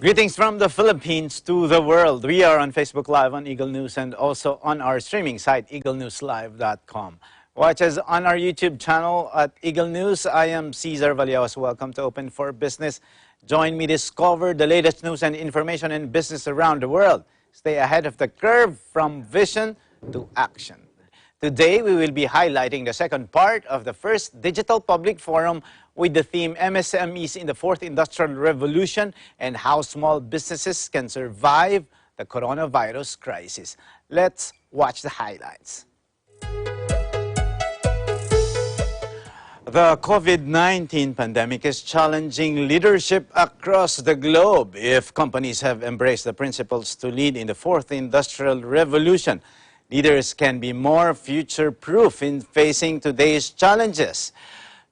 Greetings from the Philippines to the world. We are on Facebook Live on Eagle News and also on our streaming site, eaglenewslive.com. Watch us on our YouTube channel at Eagle News. I am Cesar Valiaos. Welcome to Open for Business. Join me discover the latest news and information in business around the world. Stay ahead of the curve from vision to action. Today, we will be highlighting the second part of the first Digital Public Forum with the theme MSMEs in the Fourth Industrial Revolution and how small businesses can survive the coronavirus crisis. Let's watch the highlights. The COVID-19 pandemic is challenging leadership across the globe. If companies have embraced the principles to lead in the Fourth Industrial Revolution, leaders can be more future-proof in facing today's challenges.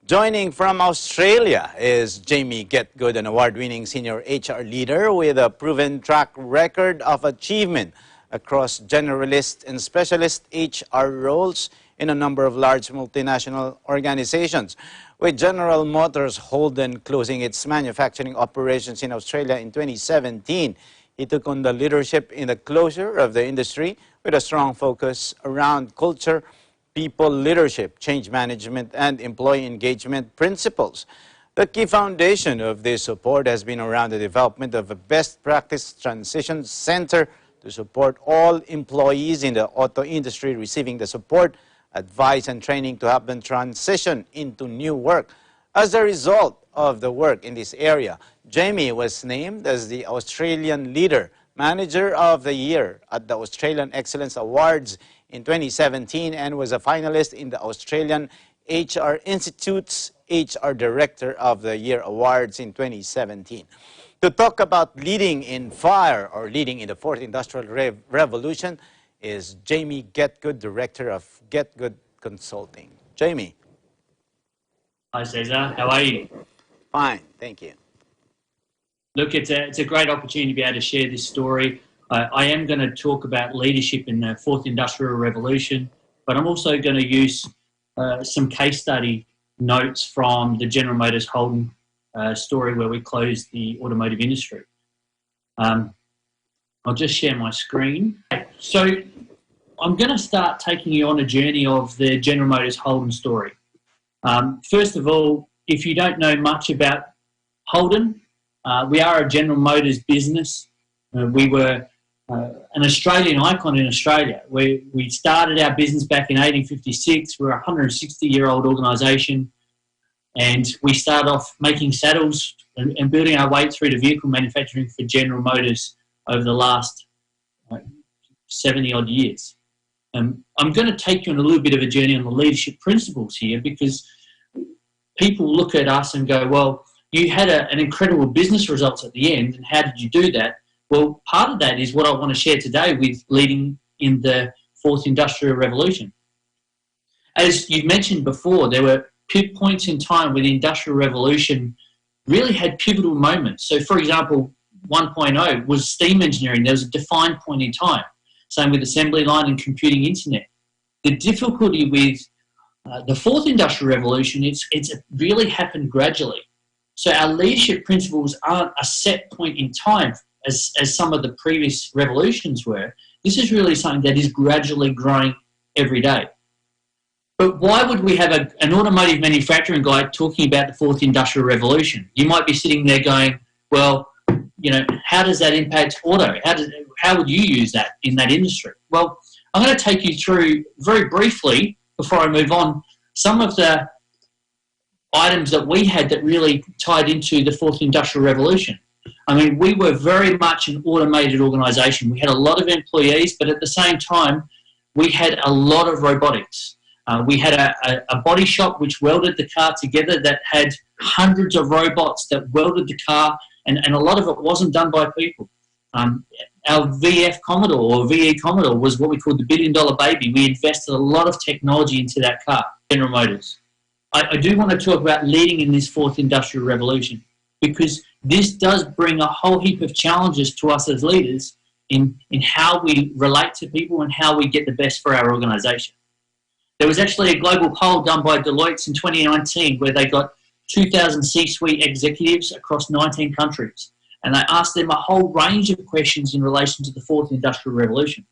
Joining from Australia is Jamie Getgood, an award-winning senior HR leader with a proven track record of achievement across generalist and specialist HR roles in a number of large multinational organizations. With General Motors Holden closing its manufacturing operations in Australia in 2017, he took on the leadership in the closure of the industry with a strong focus around culture, people leadership, change management, and employee engagement principles. The key foundation of this support has been around the development of a best practice transition center to support all employees in the auto industry receiving the support, advice, and training to help them transition into new work. As a result of the work in this area, Jamie was named as the Australian Leader Manager of the Year at the Australian Excellence Awards in 2017 and was a finalist in the Australian HR Institute's HR Director of the Year Awards in 2017. To talk about leading in FIRE, or leading in the Fourth Industrial Revolution, is Jamie Getgood, Director of Getgood Consulting. Jamie. Hi Cesar, how are you? Fine, thank you. Look, it's a great opportunity to be able to share this story. I am going to talk about leadership in the Fourth Industrial Revolution, but I'm also going to use some case study notes from the General Motors Holden story where we closed the automotive industry. I'll just share my screen. So I'm going to start taking you on a journey of the General Motors Holden story. First of all, if you don't know much about Holden, we are a General Motors business. We were an Australian icon in Australia. We started our business back in 1856. We're a 160-year-old organisation, and we started off making saddles and building our way through to vehicle manufacturing for General Motors over the last 70-odd years. I'm going to take you on a little bit of a journey on the leadership principles here, because people look at us and go, well, you had an incredible business results at the end, and how did you do that? Well, part of that is what I want to share today with leading in the Fourth Industrial Revolution. As you've mentioned before, there were points in time where the Industrial Revolution really had pivotal moments. So, for example, 1.0 was steam engineering. There was a defined point in time. Same with assembly line and computing internet. The difficulty with the Fourth Industrial Revolution, it's really happened gradually. So our leadership principles aren't a set point in time as some of the previous revolutions were. This is really something that is gradually growing every day. But why would we have an automotive manufacturing guy talking about the Fourth Industrial Revolution? You might be sitting there going, well, you know, how does that impact auto? How would you use that in that industry? Well, I'm going to take you through very briefly, before I move on, some of the items that we had that really tied into the Fourth Industrial Revolution. I mean, we were very much an automated organisation. We had a lot of employees, but at the same time, we had a lot of robotics. We had a body shop which welded the car together that had hundreds of robots that welded the car, and a lot of it wasn't done by people. Our VF Commodore, or VE Commodore, was what we called the billion-dollar baby. We invested a lot of technology into that car, General Motors. I do want to talk about leading in this Fourth Industrial Revolution, because this does bring a whole heap of challenges to us as leaders in how we relate to people and how we get the best for our organisation. There was actually a global poll done by Deloitte in 2019 where they got 2,000 C-suite executives across 19 countries. and they asked them a whole range of questions in relation to the fourth industrial revolution.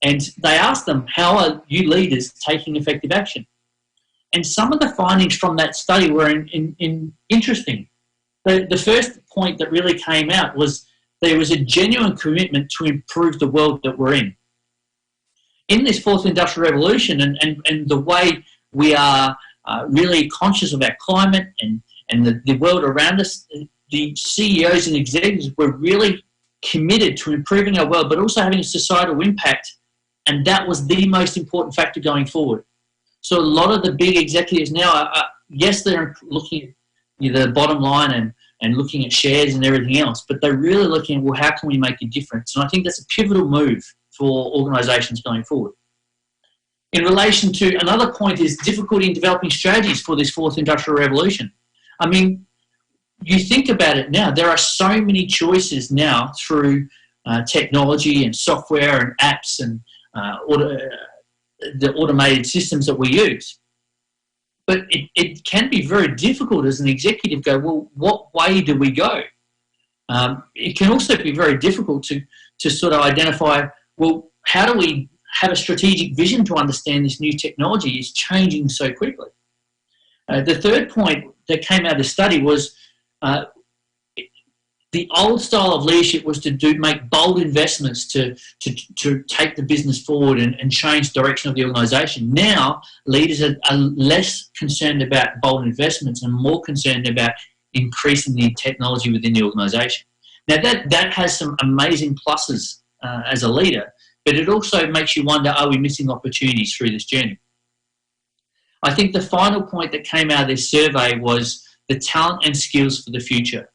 And they asked them, how are you leaders taking effective action? And some of the findings from that study were interesting. The first point that really came out was there was a genuine commitment to improve the world that we're in. In this fourth industrial revolution and the way we are really conscious of our climate and the world around us, the CEOs and executives were really committed to improving our world, but also having a societal impact, and that was the most important factor going forward. So a lot of the big executives now, yes, they're looking at the bottom line and looking at shares and everything else, but they're really looking at, well, how can we make a difference? And I think that's a pivotal move for organisations going forward. In relation to another point is difficulty in developing strategies for this fourth industrial revolution. I mean, you think about it now, there are so many choices now through technology and software and apps and the automated systems that we use. But it can be very difficult as an executive to go, well, what way do we go? It can also be very difficult to sort of identify, well, how do we have a strategic vision to understand this new technology is changing so quickly? The third point that came out of the study was the old style of leadership was to make bold investments to take the business forward and change the direction of the organisation. Now, leaders are less concerned about bold investments and more concerned about increasing the technology within the organisation. Now, that has some amazing pluses as a leader, but it also makes you wonder, are we missing opportunities through this journey? I think the final point that came out of this survey was the talent and skills for the future.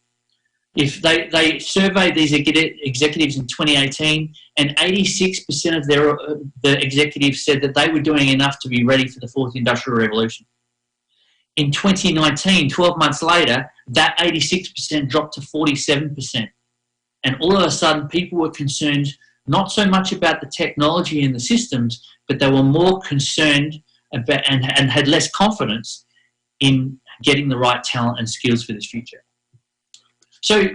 If they surveyed these executives in 2018, and 86% of the executives said that they were doing enough to be ready for the fourth industrial revolution. In 2019, 12 months later, that 86% dropped to 47%. And all of a sudden, people were concerned not so much about the technology and the systems, but they were more concerned about and had less confidence in getting the right talent and skills for this future. So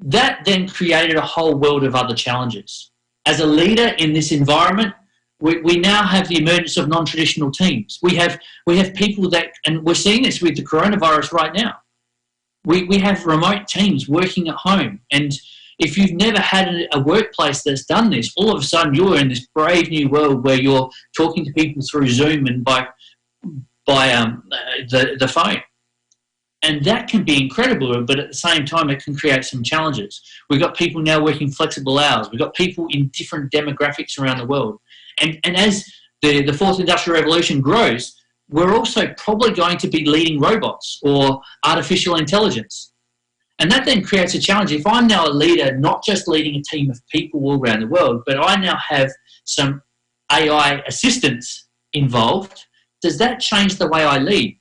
that then created a whole world of other challenges. As a leader in this environment, we now have the emergence of non-traditional teams. We have people that, and we're seeing this with the coronavirus right now. We have remote teams working at home, and if you've never had a workplace that's done this, all of a sudden you're in this brave new world where you're talking to people through Zoom and by the phone. And that can be incredible, but at the same time, it can create some challenges. We've got people now working flexible hours. We've got people in different demographics around the world. And as the fourth industrial revolution grows, we're also probably going to be leading robots or artificial intelligence. And that then creates a challenge. If I'm now a leader, not just leading a team of people all around the world, but I now have some AI assistants involved, does that change the way I lead?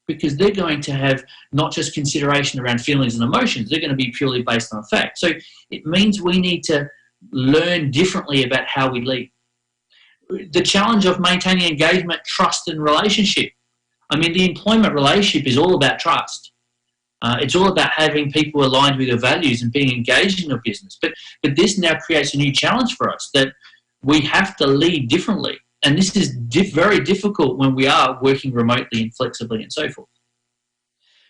Because they're going to have not just consideration around feelings and emotions, they're going to be purely based on fact. So it means we need to learn differently about how we lead. The challenge of maintaining engagement, trust and relationship. I mean, the employment relationship is all about trust. It's all about having people aligned with your values and being engaged in your business. But this now creates a new challenge for us that we have to lead differently. And this is very difficult when we are working remotely and flexibly and so forth.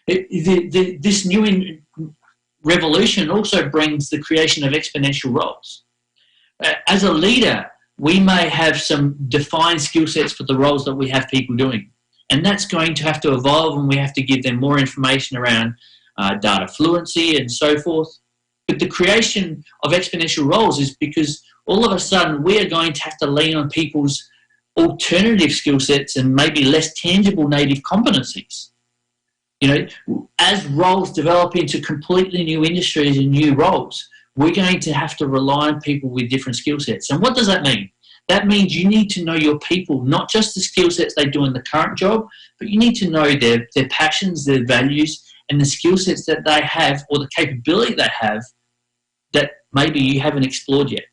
This new revolution also brings the creation of exponential roles. As a leader, we may have some defined skill sets for the roles that we have people doing. And that's going to have to evolve, and we have to give them more information around data fluency and so forth. But the creation of exponential roles is because all of a sudden we are going to have to lean on people's alternative skill sets and maybe less tangible native competencies. You know, as roles develop into completely new industries and new roles, we're going to have to rely on people with different skill sets. And what does that mean? That means you need to know your people, not just the skill sets they do in the current job, but you need to know their passions, their values, and the skill sets that they have or the capability they have that maybe you haven't explored yet.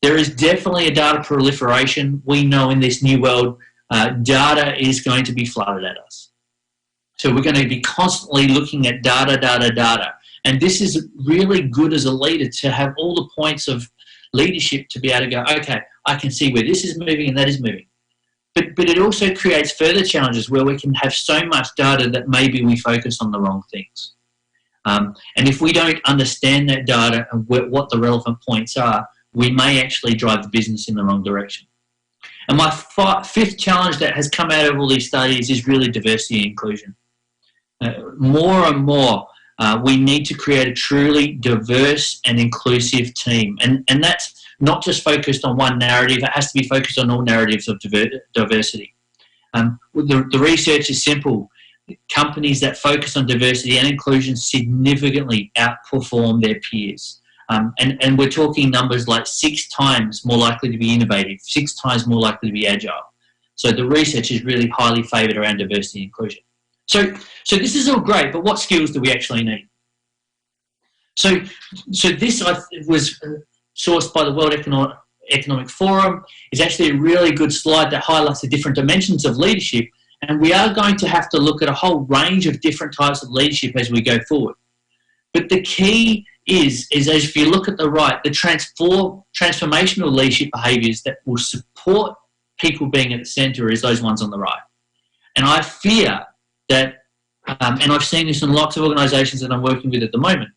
There is definitely a data proliferation. We know in this new world, data is going to be flooded at us. So we're going to be constantly looking at data. And this is really good as a leader to have all the points of leadership to be able to go, okay, I can see where this is moving and that is moving. But it also creates further challenges where we can have so much data that maybe we focus on the wrong things. And if we don't understand that data and what the relevant points are, we may actually drive the business in the wrong direction. And my fifth challenge that has come out of all these studies is really diversity and inclusion. More and more, we need to create a truly diverse and inclusive team. And that's not just focused on one narrative, it has to be focused on all narratives of diversity. The research is simple. Companies that focus on diversity and inclusion significantly outperform their peers. And we're talking numbers like 6 times more likely to be innovative, 6 times more likely to be agile. So the research is really highly favoured around diversity and inclusion. So this is all great, but what skills do we actually need? So this was sourced by the World Economic Forum. It's actually a really good slide that highlights the different dimensions of leadership, and we are going to have to look at a whole range of different types of leadership as we go forward. But the key is as if you look at the right, the transformational leadership behaviours that will support people being at the centre is those ones on the right. And I fear that, and I've seen this in lots of organisations that I'm working with at the moment,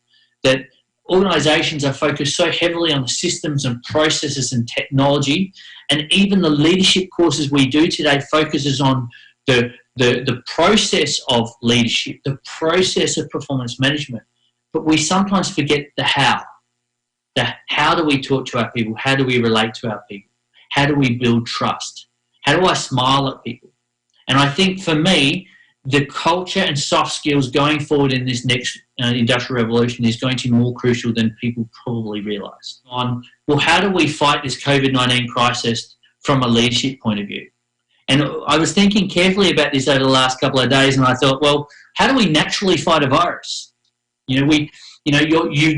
that organisations are focused so heavily on the systems and processes and technology, and even the leadership courses we do today focuses on the process of leadership, the process of performance management. But we sometimes forget the how. How do we talk to our people? How do we relate to our people? How do we build trust? How do I smile at people? And I think for me, the culture and soft skills going forward in this next industrial revolution is going to be more crucial than people probably realise. Well, how do we fight this COVID-19 crisis from a leadership point of view? And I was thinking carefully about this over the last couple of days, and I thought, well, how do we naturally fight a virus? You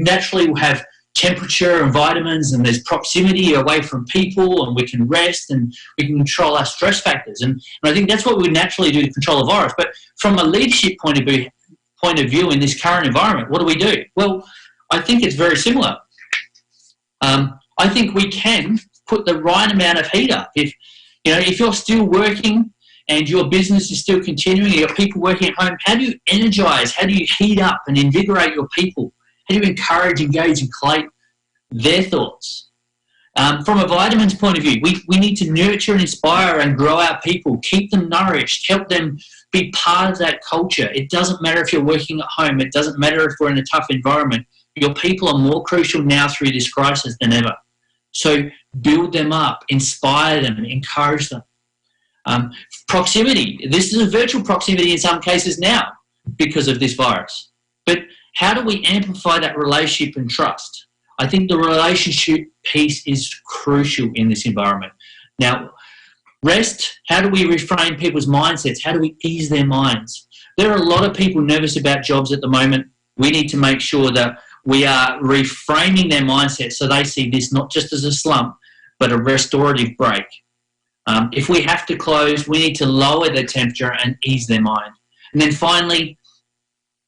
naturally will have temperature and vitamins, and there's proximity away from people, and we can rest and we can control our stress factors. And I think that's what we naturally do to control a virus. But from a leadership point of view in this current environment, what do? Well, I think it's very similar. I think we can put the right amount of heat up. If you're still working and your business is still continuing, you got people working at home, how do you energise, how do you heat up and invigorate your people? How do you encourage, engage and collate their thoughts? From a vitamins point of view, we need to nurture and inspire and grow our people, keep them nourished, help them be part of that culture. It doesn't matter if you're working at home, it doesn't matter if we're in a tough environment. Your people are more crucial now through this crisis than ever. So build them up, inspire them, encourage them. Proximity. This is a virtual proximity in some cases now because of this virus. But how do we amplify that relationship and trust? I think the relationship piece is crucial in this environment. Now, rest, how do we reframe people's mindsets? How do we ease their minds? There are a lot of people nervous about jobs at the moment. We need to make sure that we are reframing their mindset so they see this not just as a slump, but a restorative break. If we have to close, we need to lower the temperature and ease their mind. And then finally,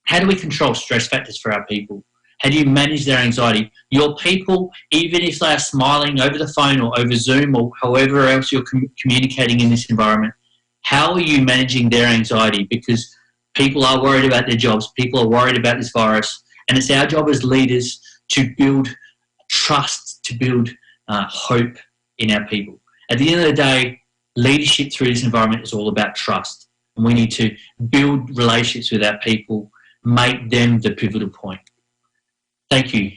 how do we control stress factors for our people? How do you manage their anxiety? Your people, even if they are smiling over the phone or over Zoom or however else you're communicating in this environment, how are you managing their anxiety? Because people are worried about their jobs, people are worried about this virus, and it's our job as leaders to build trust, to build hope in our people. At the end of the day, leadership through this environment is all about trust. And we need to build relationships with our people, make them the pivotal point. Thank you,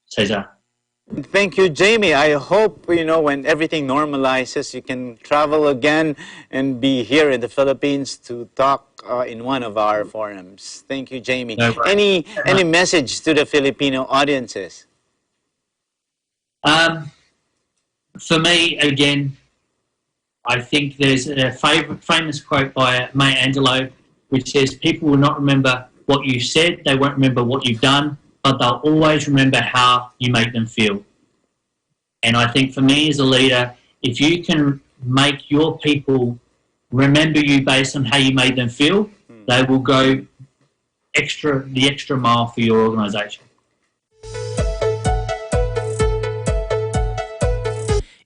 Cesar. Thank you, Jamie. I hope, when everything normalizes, you can travel again and be here in the Philippines to talk in one of our forums. Thank you, Jamie. No worries. Any message to the Filipino audiences? For me, again, I think there's a famous quote by Maya Angelou, which says, people will not remember what you said, they won't remember what you've done, but they'll always remember how you make them feel. And I think for me as a leader, if you can make your people remember you based on how you made them feel, they will go the extra mile for your organisation.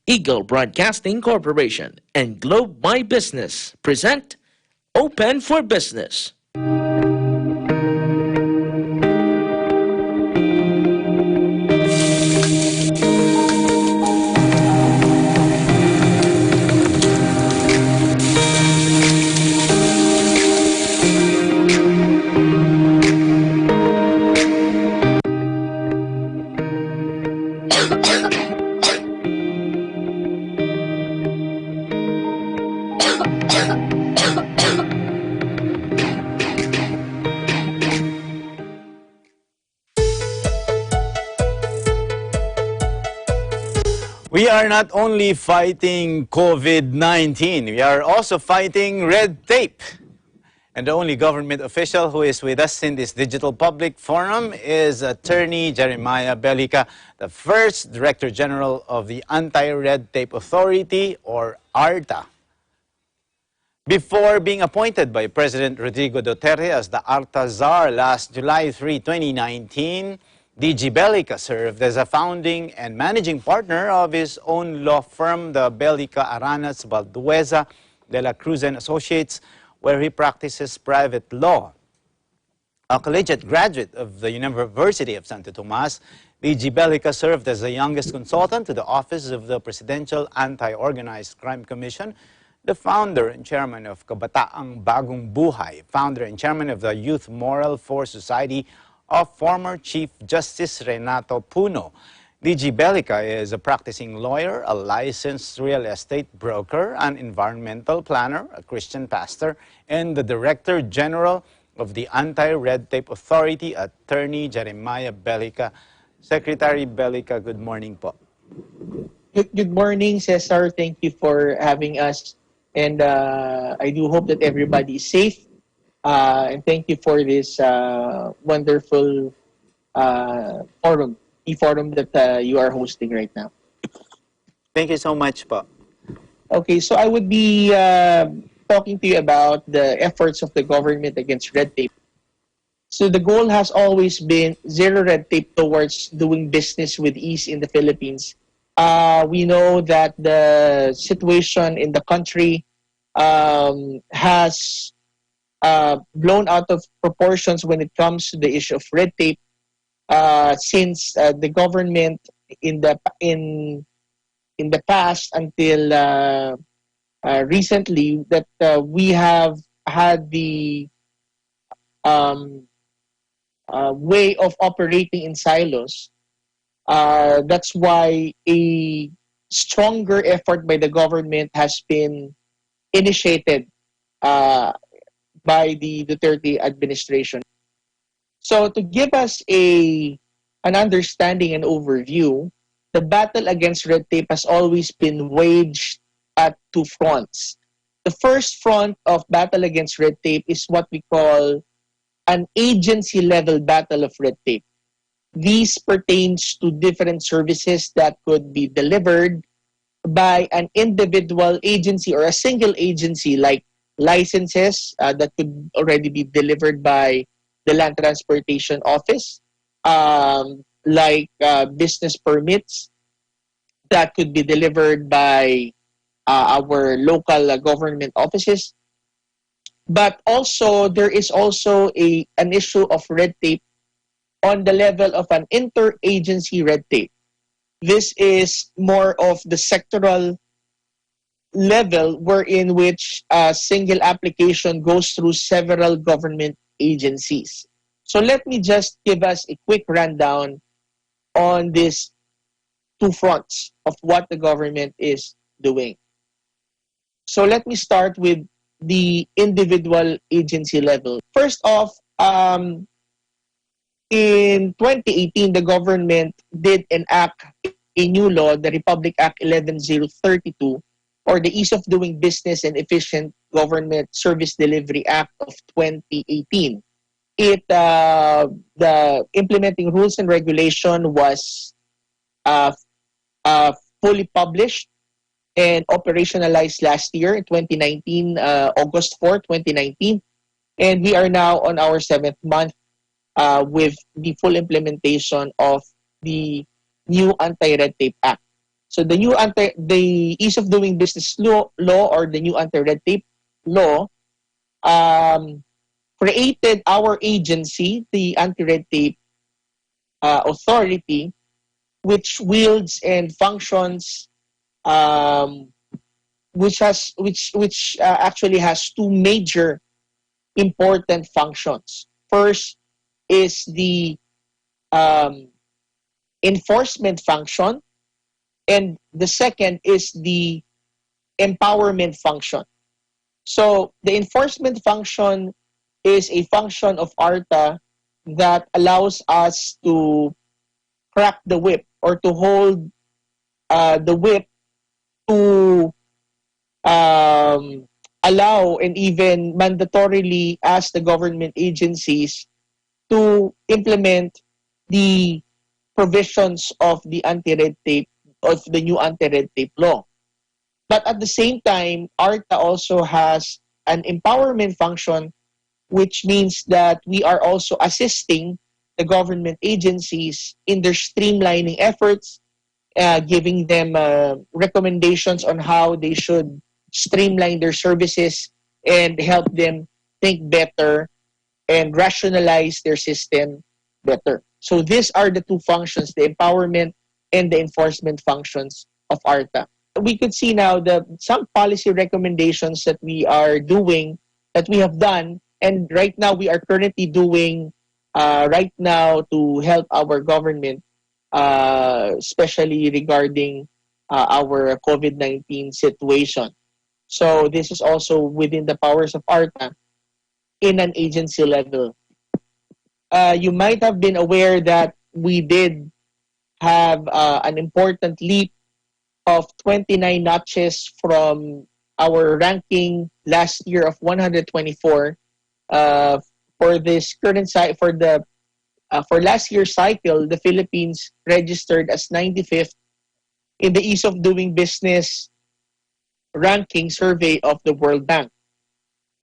Eagle Broadcasting Corporation and Globe My Business present Open for Business. We are not only fighting COVID-19, we are also fighting red tape. And the only government official who is with us in this digital public forum is Attorney Jeremiah Bellica, the first Director General of the Anti-Red Tape Authority, or ARTA. Before being appointed by President Rodrigo Duterte as the ARTA Czar last July 3, 2019, DG Bellica served as a founding and managing partner of his own law firm, the Bellica Aranas Valdueza de la Cruz and Associates, where he practices private law. A collegiate graduate of the University of Santo Tomas, DG Bellica served as the youngest consultant to the Office of the Presidential Anti-Organized Crime Commission, the founder and chairman of Kabataang Bagong Buhay, founder and chairman of the Youth Moral Force Society of former Chief Justice Renato Puno. DG Bellica is a practicing lawyer, a licensed real estate broker, an environmental planner, a Christian pastor, and the Director General of the Anti-Red Tape Authority, Attorney Jeremiah Bellica. Secretary Bellica, good morning po. Good morning, Cesar. Thank you for having us. And I do hope that everybody is safe. And thank you for this wonderful forum that you are hosting right now. Thank you so much po. Okay, so I would be talking to you about the efforts of the government against red tape. So the goal has always been zero red tape towards doing business with ease in the Philippines. We know that the situation in the country has blown out of proportions when it comes to the issue of red tape, since the government in the past until recently that we have had the way of operating in silos. That's why a stronger effort by the government has been initiated by the Duterte administration. So to give us an understanding and overview, the battle against red tape has always been waged at two fronts. The first front of battle against red tape is what we call an agency-level battle of red tape. These pertains to different services that could be delivered by an individual agency or a single agency, like licenses that could already be delivered by the Land Transportation Office, like business permits that could be delivered by our local government offices. But also, there is also an issue of red tape on the level of an interagency red tape. This is more of the sectoral level wherein which a single application goes through several government agencies. So let me just give us a quick rundown on these two fronts of what the government is doing. So let me start with the individual agency level. First off, in 2018, the government did enact a new law, the Republic Act 11032, or the Ease of Doing Business and Efficient Government Service Delivery Act of 2018. The implementing rules and regulation was fully published and operationalized last year in 2019, August 4, 2019. And we are now on our 7th month with the full implementation of the new Anti-Red Tape Act. So the the Ease of Doing Business law or the new Anti-Red Tape law created our agency, the Anti-Red Tape Authority, which wields and functions, which actually has two major important functions. First is the um, enforcement function, and the second is the empowerment function. So the enforcement function is a function of ARTA that allows us to crack the whip or to hold the whip to allow and even mandatorily ask the government agencies to implement the provisions of the anti-red tape of the new anti-red tape law. But at the same time, ARTA also has an empowerment function, which means that we are also assisting the government agencies in their streamlining efforts, giving them recommendations on how they should streamline their services and help them think better and rationalize their system better. So these are the two functions, the empowerment and the enforcement functions of ARTA. We could see now some policy recommendations that we are doing, that we have done, and right now we are currently doing right now to help our government, especially regarding our COVID-19 situation. So this is also within the powers of ARTA in an agency level. You might have been aware that we did have an important leap of 29 notches from our ranking last year of 124 for this current for last year's cycle. The Philippines registered as 95th in the Ease of Doing Business ranking survey of the World Bank.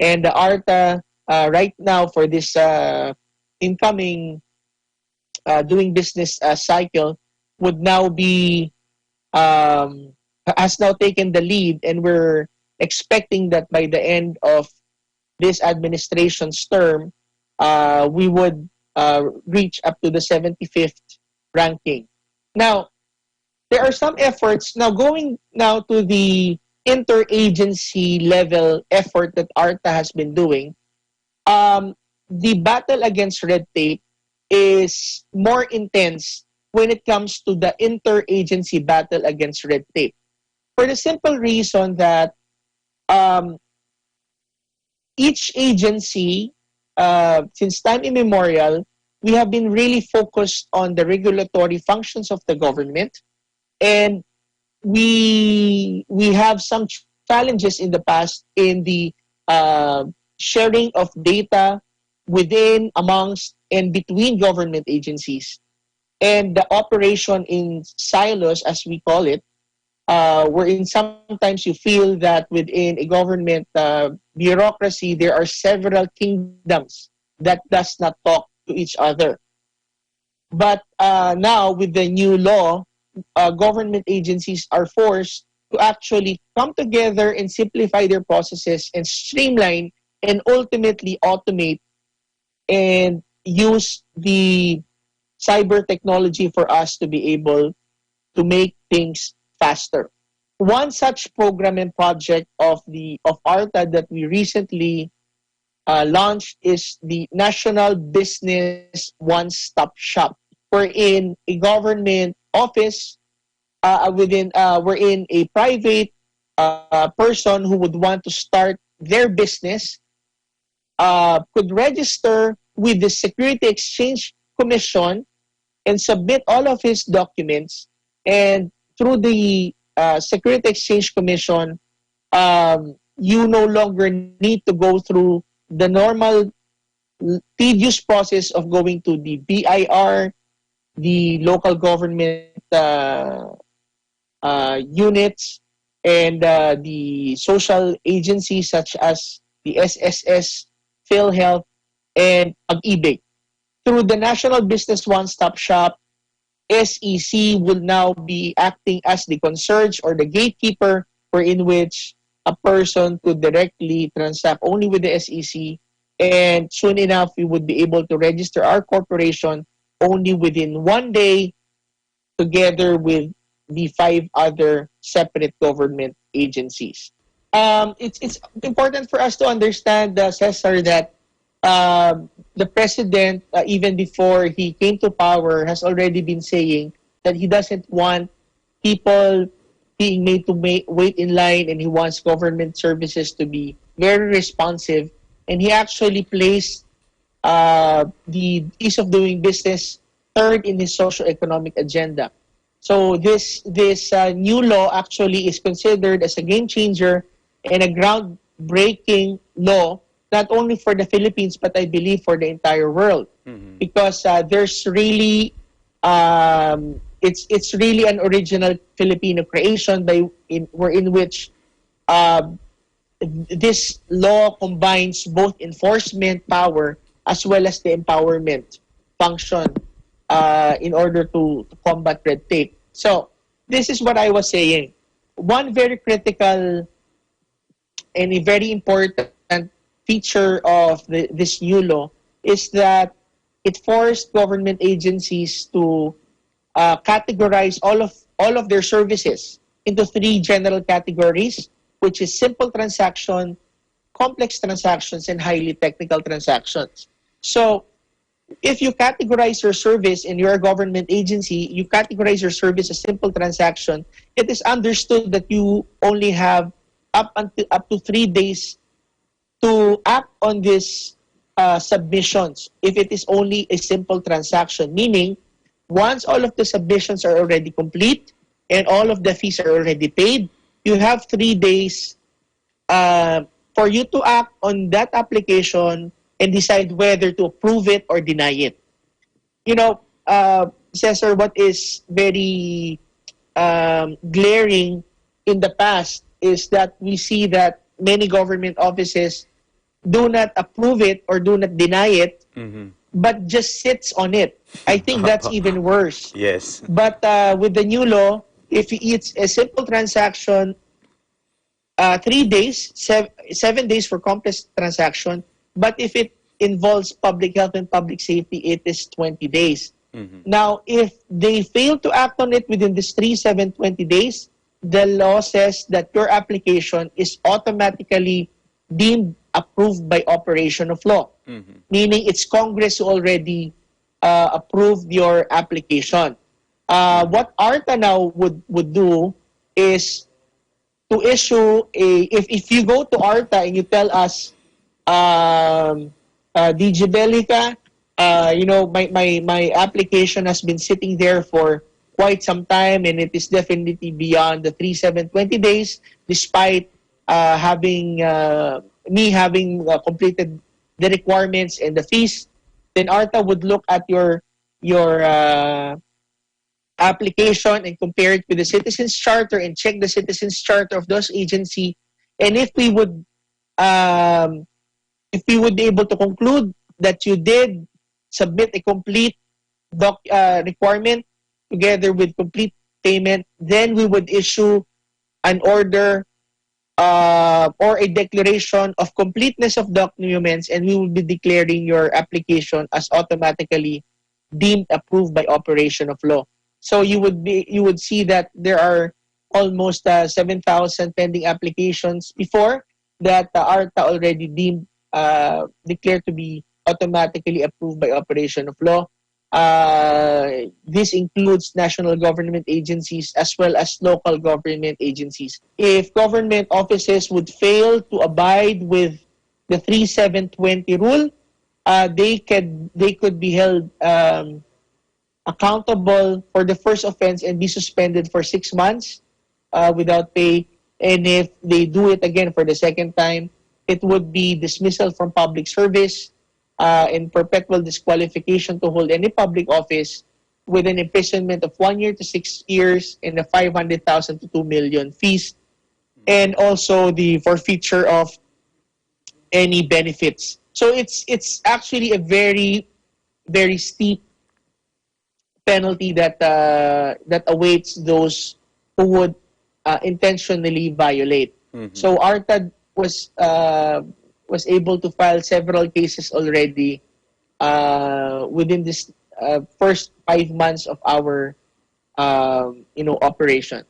And the ARTA right now for this incoming doing business cycle would now be has now taken the lead, and we're expecting that by the end of this administration's term, we would reach up to the 75th ranking. Now, there are some efforts now going now to the interagency level effort that ARTA has been doing. The battle against red tape is more intense when it comes to the interagency battle against red tape. For the simple reason that each agency, since time immemorial, we have been really focused on the regulatory functions of the government, and we have some challenges in the past in the sharing of data within, amongst, and between government agencies. And the operation in silos, as we call it, wherein sometimes you feel that within a government bureaucracy, there are several kingdoms that does not talk to each other. But now, with the new law, government agencies are forced to actually come together and simplify their processes and streamline and ultimately automate and use the cyber technology for us to be able to make things faster. One such program and project of ARTA that we recently launched is the National Business One-Stop Shop, wherein a government office wherein a private person who would want to start their business could register with the Security Exchange Commission and submit all of his documents, and through the Security Exchange Commission, you no longer need to go through the normal tedious process of going to the BIR, the local government units, and the social agencies such as the SSS, PhilHealth, and Pag-ibig. through the National Business One-Stop Shop, SEC will now be acting as the concierge or the gatekeeper, in which a person could directly transact only with the SEC, and soon enough we would be able to register our corporation only within 1 day, together with the 5 other separate government agencies. It's important for us to understand, Cesar, that the president, even before he came to power, has already been saying that he doesn't want people being made to wait in line, and he wants government services to be very responsive. And he actually placed the ease of doing business third in his socio-economic agenda. So this new law actually is considered as a game changer and a groundbreaking law, not only for the Philippines but I believe for the entire world, because there's really it's really an original Filipino creation in which this law combines both enforcement power as well as the empowerment function in order to combat red tape. So this is what I was saying. One very critical and a very important feature of this new law is that it forced government agencies to categorize all of their services into 3 general categories, which is simple transaction, complex transactions, and highly technical transactions. So if you categorize your service and you're a government agency, you categorize your service as simple transaction, it is understood that you only have up to 3 days to act on these submissions if it is only a simple transaction. Meaning, once all of the submissions are already complete and all of the fees are already paid, you have 3 days for you to act on that application and decide whether to approve it or deny it. You know, Cesar, what is very glaring in the past is that we see that many government offices do not approve it or do not deny it, but just sits on it. I think that's even worse. Yes. But with the new law, if it's a simple transaction, 3 days, 7 days for complex transaction. But if it involves public health and public safety, it is 20 days. Now, if they fail to act on it within this 3, 7, 20 days, the law says that your application is automatically deemed approved by operation of law. Meaning it's Congress who already approved your application. What ARTA now would do is to issue if you go to ARTA and you tell us, DG Belica, my application has been sitting there for quite some time and it is definitely beyond the 3, 7, 20 days, despite having completed the requirements and the fees, then ARTA would look at your application and compare it with the Citizens Charter and check the Citizens Charter of those agency. And if we would be able to conclude that you did submit a complete requirement together with complete payment, then we would issue an order or a declaration of completeness of documents, and we will be declaring your application as automatically deemed approved by operation of law. So you would see that there are almost 7,000 pending applications before that ARTA already deemed declared to be automatically approved by operation of law. This includes national government agencies as well as local government agencies. If government offices would fail to abide with the 3720 rule, they could be held accountable for the first offense and be suspended for 6 months without pay. And if they do it again for the second time, it would be dismissal from public service and perpetual disqualification to hold any public office, with an imprisonment of 1 year to 6 years and a 500,000 to 2 million fees, and also the forfeiture of any benefits. So it's actually a very very steep penalty that that awaits those who would intentionally violate. So ARTAD was able to file several cases already within this first 5 months of our operation.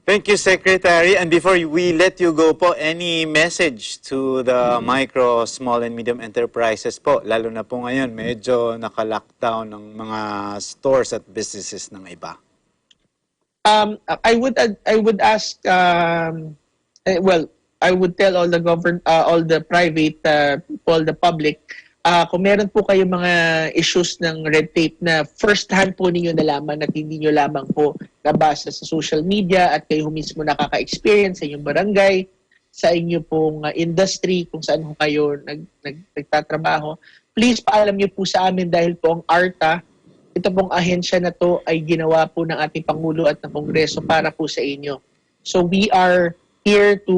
Thank you, Secretary. And before we let you go po, any message to the micro, small, and medium enterprises po? Lalo na po ngayon, medyo naka-lockdown ng mga stores at businesses ng iba. I would ask, I would tell all the private people, the public, kung meron po kayong mga issues ng red tape na first hand po ninyo nalaman at hindi nyo lamang po nabasa sa social media at kayo mismo nakaka-experience sa inyong barangay, sa inyo pong industry, kung saan po kayo nagtatrabaho, please paalam nyo po sa amin dahil po ang ARTA, ito pong ahensya na to ay ginawa po ng ating Pangulo at ng Kongreso para po sa inyo. So we are here to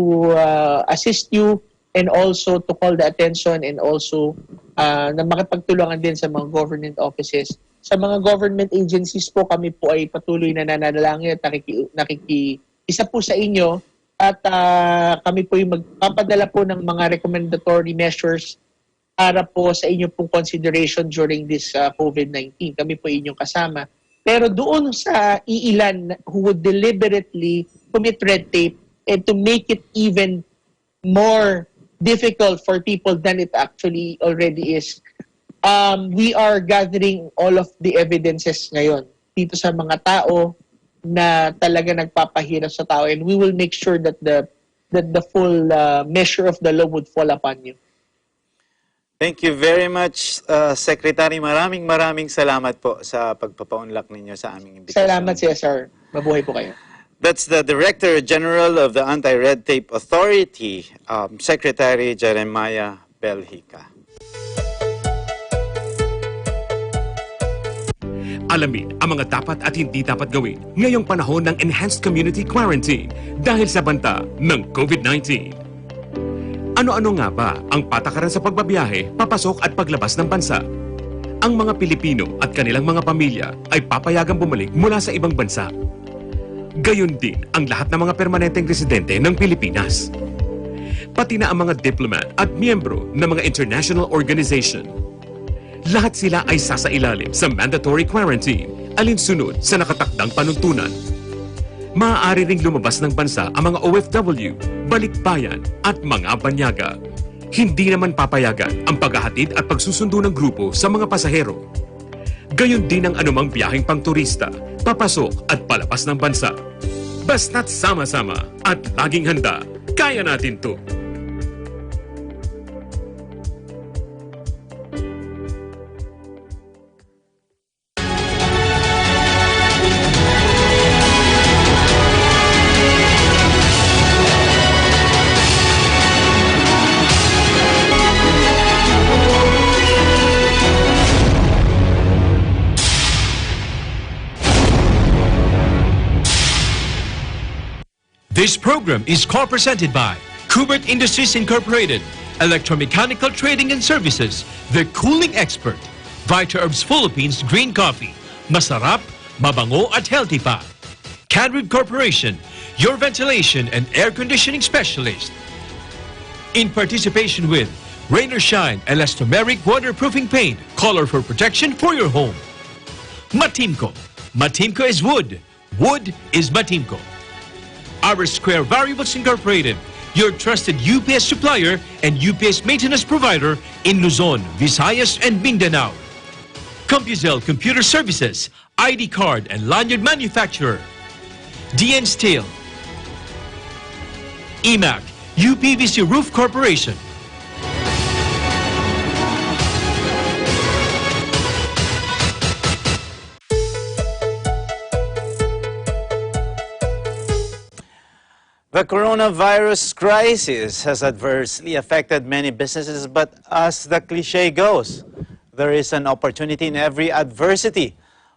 assist you and also to call the attention and also na makipagtulungan din sa mga government offices. Sa mga government agencies po, kami po ay patuloy na nananalangin at nakiki-isa po sa inyo at kami po ay magpapadala po ng mga recommendatory measures para po sa inyo pong consideration during this COVID-19. Kami po inyong kasama. Pero doon sa iilan who would deliberately commit red tape and to make it even more difficult for people than it actually already is, we are gathering all of the evidences ngayon dito sa mga tao na talaga nagpapahirap sa tao, and we will make sure that the full measure of the law would fall upon you. Thank you very much, Secretary. Maraming salamat po sa pagpapaunlak ninyo sa aming imbitasyon. Salamat, Cesar. Mabuhay po kayo. That's the Director General of the Anti-Red Tape Authority, Secretary Jeremiah Belhica. Alamin ang mga dapat at hindi dapat gawin ngayong panahon ng Enhanced Community Quarantine dahil sa banta ng COVID-19. Ano-ano nga ba ang patakaran sa pagbabiyahe, papasok at paglabas ng bansa? Ang mga Pilipino at kanilang mga pamilya ay papayagang bumalik mula sa ibang bansa. Gayon din ang lahat ng mga permanenteng residente ng Pilipinas. Pati na ang mga diplomat at miyembro ng mga international organization. Lahat sila ay sasailalim sa mandatory quarantine alinsunod sa nakatakdang panuntunan. Maaari ring lumabas ng bansa ang mga OFW, balikbayan at mga banyaga. Hindi naman papayagan ang paghahatid at pagsusundo ng grupo sa mga pasahero. Gayon din ang anumang biyaheng pangturista, papasok at palabas ng bansa. Basta't sama-sama at laging handa, kaya natin to. This program is co-presented by Kubert Industries Incorporated, Electromechanical Trading and Services, The Cooling Expert, Vita Herbs Philippines Green Coffee, masarap, mabango at healthy pa. Canrid Corporation, your ventilation and air conditioning specialist. In participation with Rain or Shine Elastomeric Waterproofing Paint, color for protection for your home. Matimco, Matimco is wood, wood is Matimco. Our Square Variables Incorporated, your trusted UPS supplier and UPS maintenance provider in Luzon, Visayas, and Mindanao. CompuZell Computer Services, ID card and lanyard manufacturer. DN Steel. EMAC, UPVC Roof Corporation. The coronavirus crisis has adversely affected many businesses, but as the cliche goes, there is an opportunity in every adversity.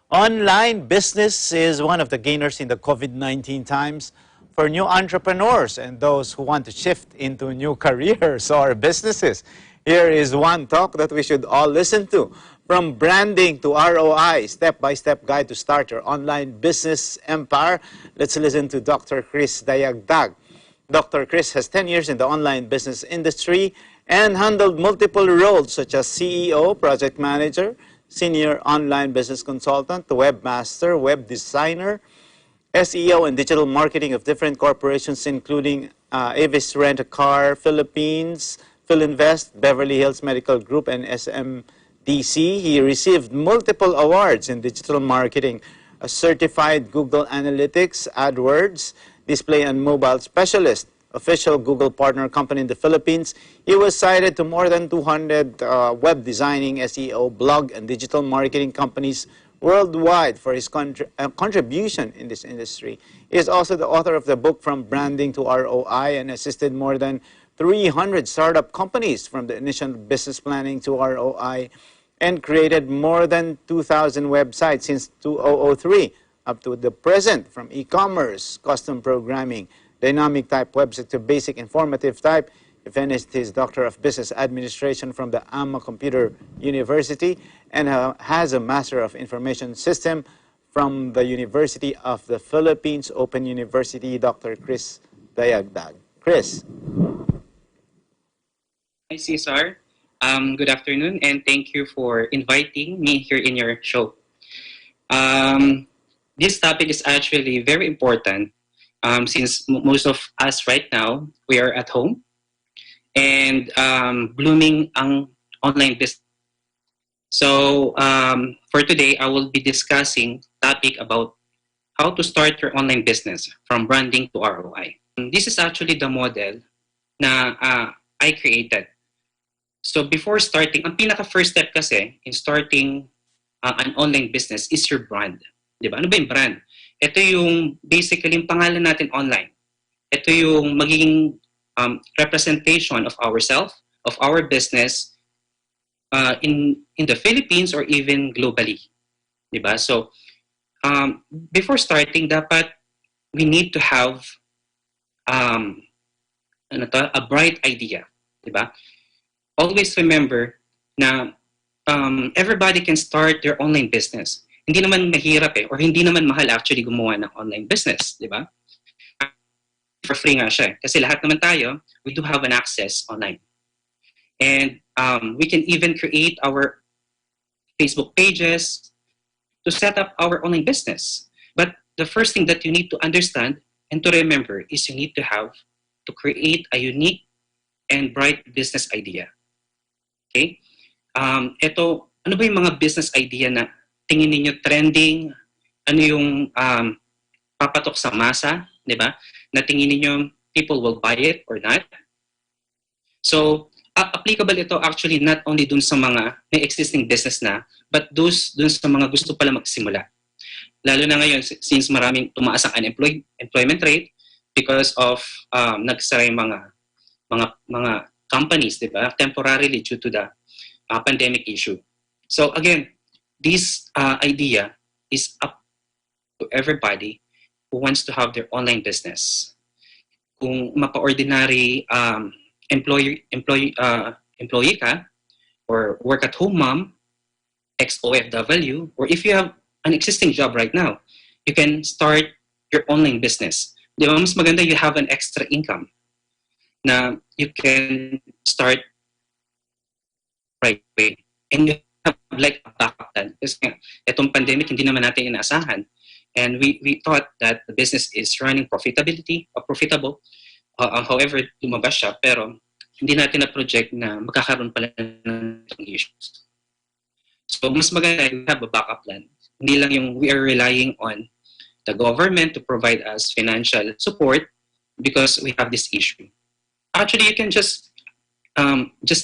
Online business is one of the gainers in the COVID-19 times for new entrepreneurs and those who want to shift into new careers or businesses. Here is one talk that we should all listen to. From branding to ROI, step-by-step guide to start your online business empire. Let's listen to Dr. Chris Dayagdag. Dr. Chris has 10 years in the online business industry and handled multiple roles such as CEO, project manager, senior online business consultant, webmaster, web designer, SEO and digital marketing of different corporations including Avis Rent-A-Car Philippines, Philinvest, Beverly Hills Medical Group, and SMDC. He received multiple awards in digital marketing, a certified Google Analytics, AdWords, display and mobile specialist, official Google partner company in the Philippines. He was cited to more than 200 web designing, SEO, blog, and digital marketing companies worldwide for his contribution in this industry. He is also the author of the book From Branding to ROI and assisted more than 300 startup companies from the initial business planning to ROI and created more than 2,000 websites since 2003 up to the present, from e-commerce, custom programming, dynamic type website to basic informative type. He finished his Doctor of Business Administration from the AMA Computer University and has a Master of Information System from the University of the Philippines Open University. Dr. Chris Dayagdag. Chris. Hi, Cesar. Good afternoon, and thank you for inviting me here in your show. This topic is actually very important since most of us right now, we are at home and blooming ang online business. So for today, I will be discussing topic about how to start your online business from branding to ROI. This is actually the model na I created. So before starting, ang pinaka-first step kasi in starting an online business is your brand. Diba? Ano ba yung brand? Ito yung basically yung pangalan natin online. Ito yung magiging representation of ourselves, of our business in the Philippines or even globally. Diba? So before starting, dapat we need to have a bright idea. Diba? Always remember na everybody can start their online business. Hindi naman mahirap or hindi naman mahal actually gumawa ng online business, di ba? For free nga siya. Kasi lahat naman tayo, we do have an access online. And we can even create our Facebook pages to set up our online business. But the first thing that you need to understand and to remember is you need to create a unique and bright business idea. Okay? Ito, ano ba yung mga business idea na tingin ninyo trending, ano yung papatok sa masa, di ba? Na tingin ninyo people will buy it or not. So, applicable ito actually not only dun sa mga may existing business na, but dun sa mga gusto pala magsimula. Lalo na ngayon, since maraming tumaas ang employment rate because of nagsara yung mga companies, di ba? Temporarily due to the pandemic issue. So again, this idea is up to everybody who wants to have their online business. Kung mapa-ordinary employee ka, or work-at-home mom, ex-OFW, or if you have an existing job right now, you can start your online business. Di ba? Mas maganda you have an extra income na you can start right away. And you have like a backup plan. Kasi itong pandemic, hindi naman natin inaasahan. And we thought that the business is running profitable. However, lumabas siya, pero hindi natin na-project na magkakaroon pala ng issues. So, mas maganda you have a backup plan. Hindi lang yung we are relying on the government to provide us financial support because we have this issue. Actually, you can just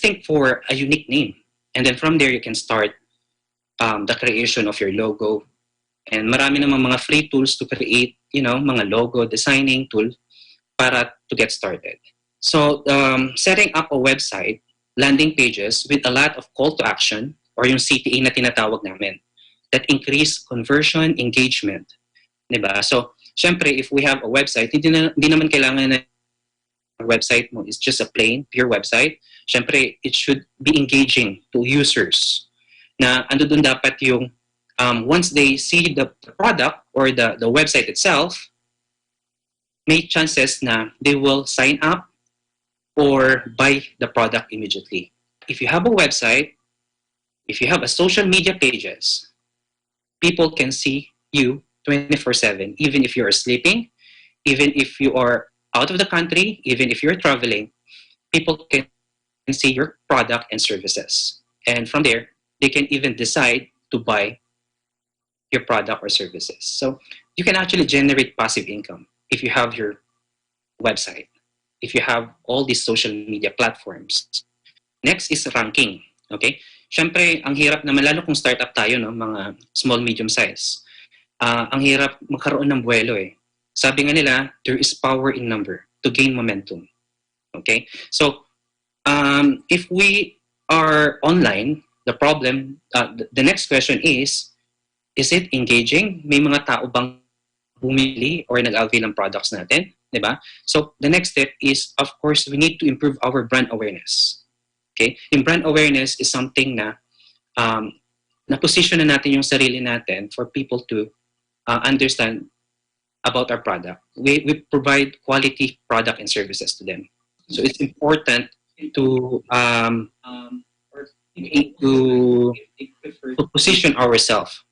think for a unique name. And then from there, you can start the creation of your logo. And marami namang mga free tools to create, mga logo designing tool para to get started. So, setting up a website, landing pages with a lot of call to action, or yung CTA na tinatawag namin, that increase conversion, engagement. Diba? So, syempre, if we have a website, hindi naman kailangan na website mo is just a plain, pure website. Syempre, it should be engaging to users. na ando dun dapat yung once they see the product or the website itself, may chances na they will sign up or buy the product immediately. If you have a website, if you have a social media pages, people can see you 24/7, even if you're sleeping, even if you are out of the country, even if you're traveling, people can see your product and services. And from there, they can even decide to buy your product or services. So you can actually generate passive income if you have your website, if you have all these social media platforms. Next is ranking. Okay? Siyempre, ang hirap naman, lalo kung startup tayo, no, mga small, medium size. Ang hirap magkaroon ng buwelo eh. Sabi nga nila, there is power in number to gain momentum. Okay? So, if we are online, the problem, the next question is it engaging? May mga tao bang bumili or nag-avail ng products natin? Diba? So, the next step is, of course, we need to improve our brand awareness. Okay? Yung brand awareness is something na na-position na natin yung sarili natin for people to understand about our product. We provide quality product and services to them. So it's important to position ourselves.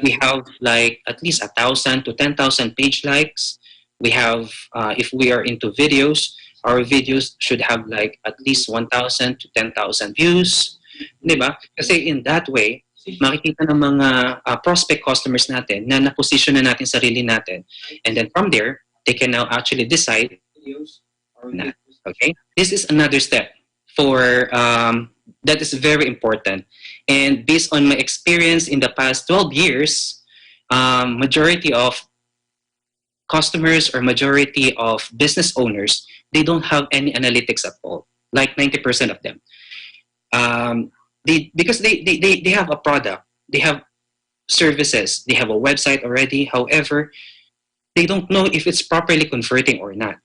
We have like at least 1,000 to 10,000 page likes. We have, if we are into videos, our videos should have like at least 1,000 to 10,000 views. Diba? Kasi in that way, makikita ng mga prospect customers natin na na-position na natin sarili natin. And then from there, they can now actually decide na. Okay? This is another step for that is very important. And based on my experience in the past 12 years, majority of customers or majority of business owners, they don't have any analytics at all, like 90% of them. Because they have a product, they have services, they have a website already. However, they don't know if it's properly converting or not.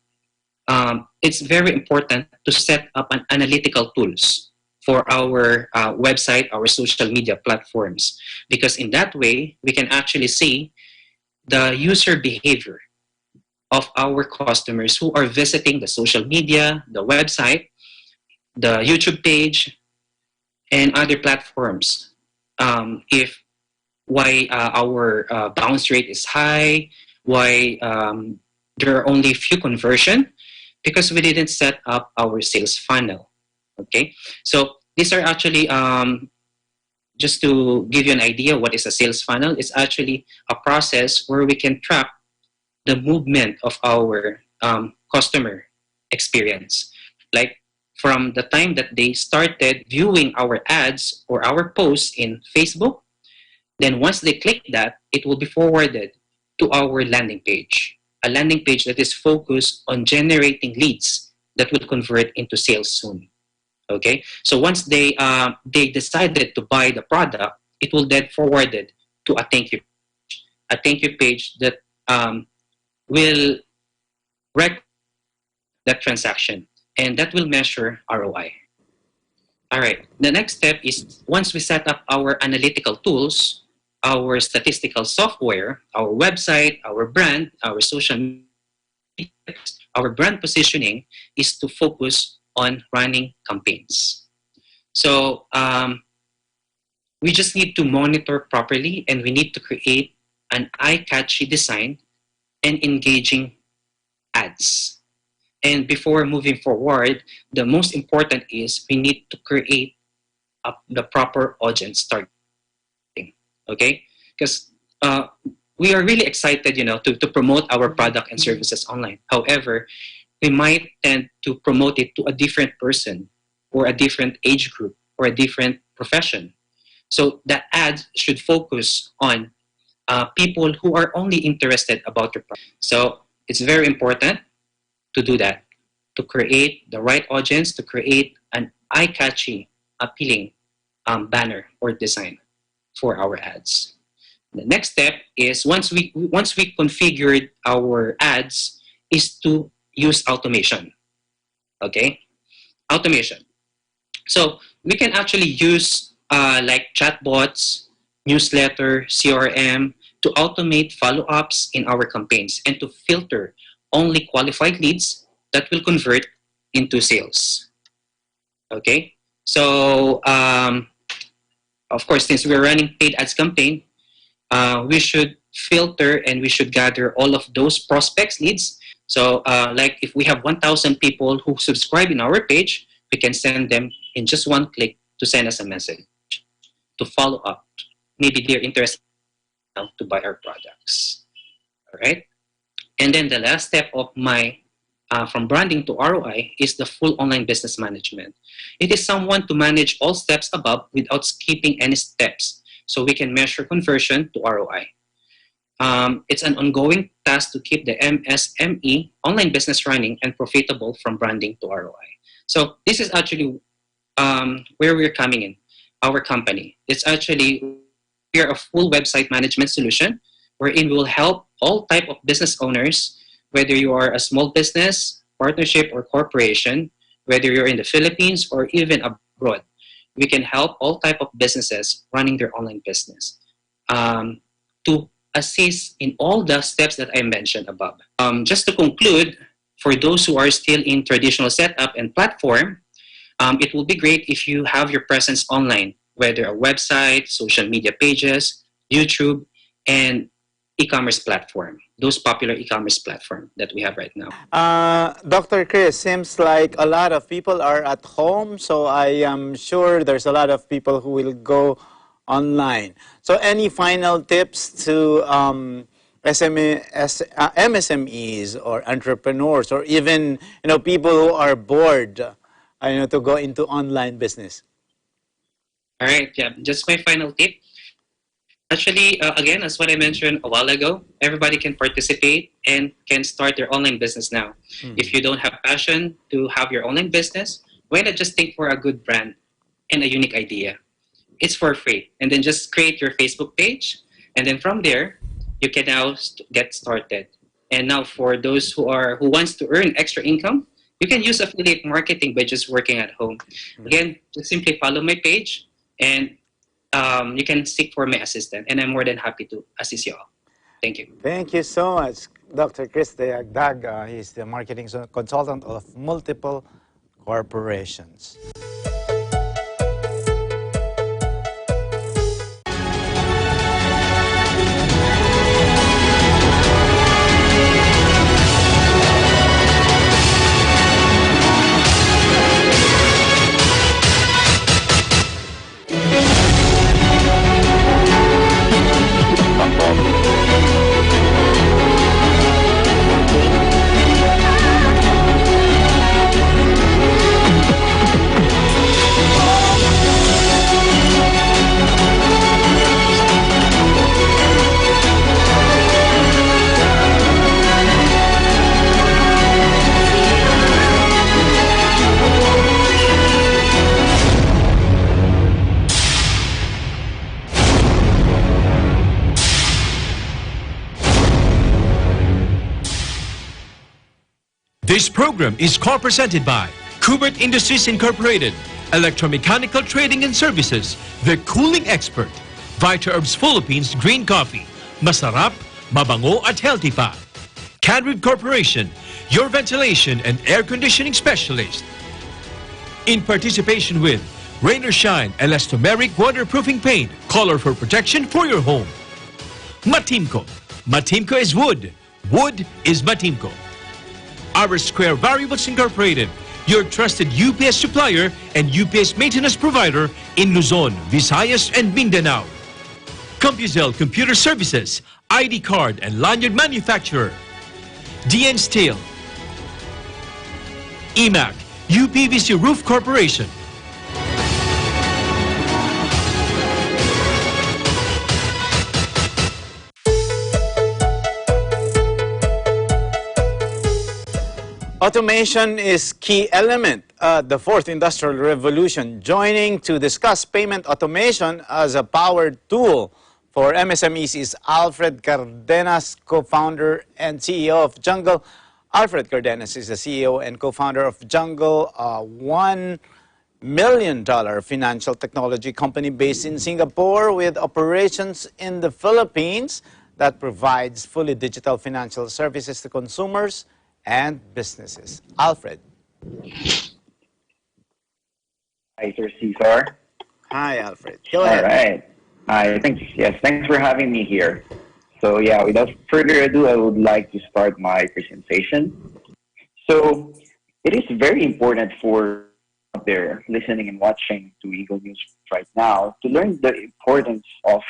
It's very important to set up an analytical tools for our website, our social media platforms, because in that way, we can actually see the user behavior of our customers who are visiting the social media, the website, the YouTube page, and other platforms. If why our bounce rate is high, why there are only few conversion, because we didn't set up our sales funnel. Okay, so these are actually just to give you an idea what is a sales funnel. It's actually a process where we can track the movement of our customer experience, like from the time that they started viewing our ads or our posts in Facebook. Then once they click that, it will be forwarded to our landing page, a landing page that is focused on generating leads that will convert into sales soon. Okay, so once they decided to buy the product, it will then forwarded to a thank you page that will record that transaction, and that will measure ROI. All right, the next step is once we set up our analytical tools, our statistical software, our website, our brand, our social media, our brand positioning is to focus on running campaigns. So we just need to monitor properly, and we need to create an eye-catchy design and engaging ads. And before moving forward, the most important is we need to create the proper audience targeting. Okay, because we are really excited, to promote our product and services online. However, we might tend to promote it to a different person or a different age group or a different profession. So that ad should focus on people who are only interested about your product. So it's very important to do that, to create the right audience, to create an eye-catchy, appealing banner or design for our ads. The next step is once we configured our ads is to use automation. Okay, automation. So we can actually use like chatbots, newsletter, CRM, to automate follow-ups in our campaigns and to filter only qualified leads that will convert into sales. Okay, so of course, since we're running paid ads campaign, we should filter and we should gather all of those prospects leads. So like if we have 1,000 people who subscribe in our page, we can send them in just one click to send us a message to follow up. Maybe they're interested now to buy our products. All right. And then the last step of my from branding to ROI is the full online business management. It is someone to manage all steps above without skipping any steps, so we can measure conversion to ROI. It's an ongoing task to keep the MSME online business running and profitable from branding to ROI. So this is actually where we're coming in, our company. It's actually, we're a full website management solution wherein we will help all type of business owners, whether you are a small business, partnership, or corporation, whether you're in the Philippines or even abroad. We can help all type of businesses running their online business to assist in all the steps that I mentioned above. Just to conclude, for those who are still in traditional setup and platform, it will be great if you have your presence online, whether a website, social media pages, YouTube, and e-commerce platform, those popular e-commerce platform that we have right now. Dr. Chris, seems like a lot of people are at home, so I am sure there's a lot of people who will go online. So any final tips to MSMEs or entrepreneurs or even people who are bored to go into online business? All right, yeah, just my final tip. Actually, again, as what I mentioned a while ago, everybody can participate and can start their online business now. If you don't have passion to have your online business, why not just think for a good brand and a unique idea? It's for free. And then just create your Facebook page. And then from there, you can now get started. And now for those who wants to earn extra income, you can use affiliate marketing by just working at home. Again, just simply follow my page and you can seek for my assistant, and I'm more than happy to assist you all. Thank you. Thank you so much, Dr. Chris Deagdag. He's the marketing consultant of multiple corporations. This program is co-presented by Kubert Industries Incorporated, Electromechanical Trading and Services, The Cooling Expert, Vita Herbs Philippines Green Coffee, Masarap, Mabango at Healthy Pa, Canrid Corporation, your ventilation and air conditioning specialist. In participation with Rain or Shine Elastomeric Waterproofing Paint, color for protection for your home. Matimco. Matimco is wood. Wood is Matimco. Our Square Variables Incorporated, your trusted UPS supplier and UPS maintenance provider in Luzon, Visayas, and Mindanao. Compuzel Computer Services, ID card and lanyard manufacturer. DN Steel. EMAC, UPVC Roof Corporation. Automation is key element at the fourth industrial revolution. Joining to discuss payment automation as a powered tool for MSMEs is Alfred Cardenas, co-founder and CEO of Jungle. Alfred Cardenas is the CEO and co-founder of Jungle, one multi-million-dollar financial technology company based in Singapore with operations in the Philippines that provides fully digital financial services to consumers and businesses. Alfred. Hi, Sir Cesar. Hi, Alfred. Go All ahead. right. Hi, thanks. Yes, thanks for having me here. So yeah, without further ado, I would like to start my presentation. So it is very important for out there listening and watching to Eagle News right now to learn the importance of